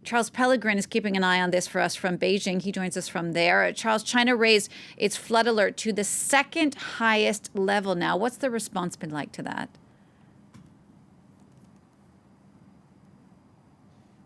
Charles Pellegrin is keeping an eye on this for us from Beijing. He joins us from there. Charles, China raised its flood alert to the second highest level now. What's the response been like to that?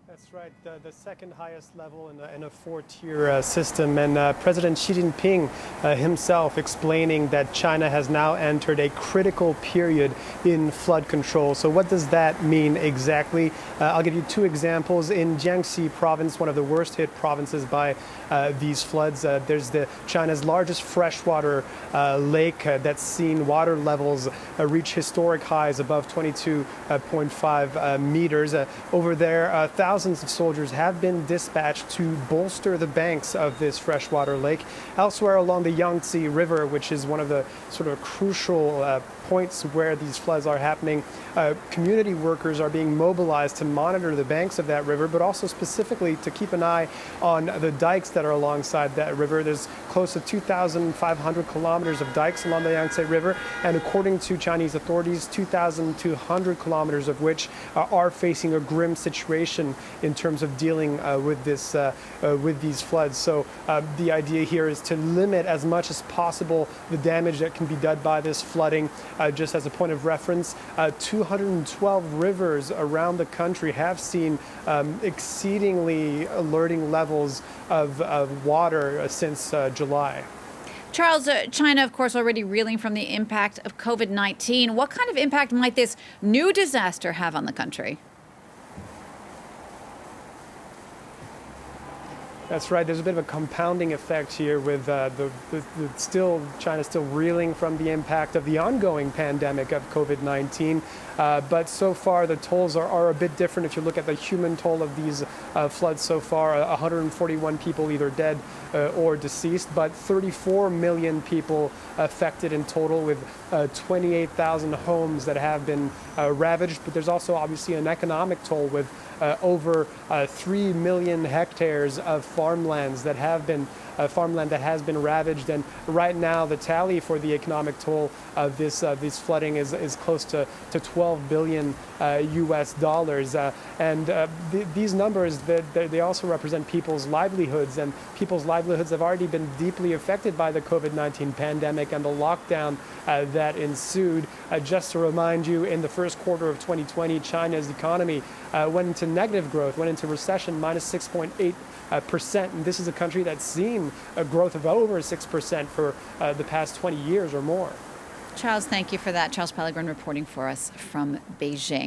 That's right, the second highest level in a four-tier system. And President Xi Jinping himself explaining that China has now entered a critical period in flood control. So what does that mean exactly? I'll give you two examples. In Jiangxi province, one of the worst hit provinces by these floods, there's China's largest freshwater lake that's seen water levels reach historic highs above 22.5 meters. Over there, thousands of soldiers have been dispatched to bolster the banks of this freshwater lake. Elsewhere along the Yangtze River, which is one of the sort of crucial points where these floods are happening, community workers are being mobilized to monitor the banks of that river, but also specifically to keep an eye on the dikes that are alongside that river. There's close to 2,500 kilometers of dikes along the Yangtze River, and according to Chinese authorities, 2,200 kilometers of which are facing a grim situation in terms of dealing with these floods. So the idea here is to limit as much as possible the damage that can be done by this flooding. Just as a point of reference, 212 rivers around the country have seen exceedingly alerting levels of water since July. Charles, China, of course, already reeling from the impact of COVID-19. What kind of impact might this new disaster have on the country? That's right. There's a bit of a compounding effect here with China still reeling from the impact of the ongoing pandemic of COVID-19. But so far, the tolls are a bit different. If you look at the human toll of these floods so far, 141 people either dead or deceased, but 34 million people affected in total, with 28,000 homes that have been ravaged. But there's also obviously an economic toll with over 3 million hectares of farmland that has been ravaged. And right now, the tally for the economic toll of this flooding is close to 12 billion US dollars. These numbers, they also represent people's livelihoods, and people's livelihoods have already been deeply affected by the COVID-19 pandemic and the lockdown that ensued. Just to remind you, in the first quarter of 2020, China's economy went into negative growth, went into recession, minus 6.8%. And this is a country that's seen a growth of over 6% for the past 20 years or more. Charles, thank you for that. Charles Pellegrin reporting for us from Beijing.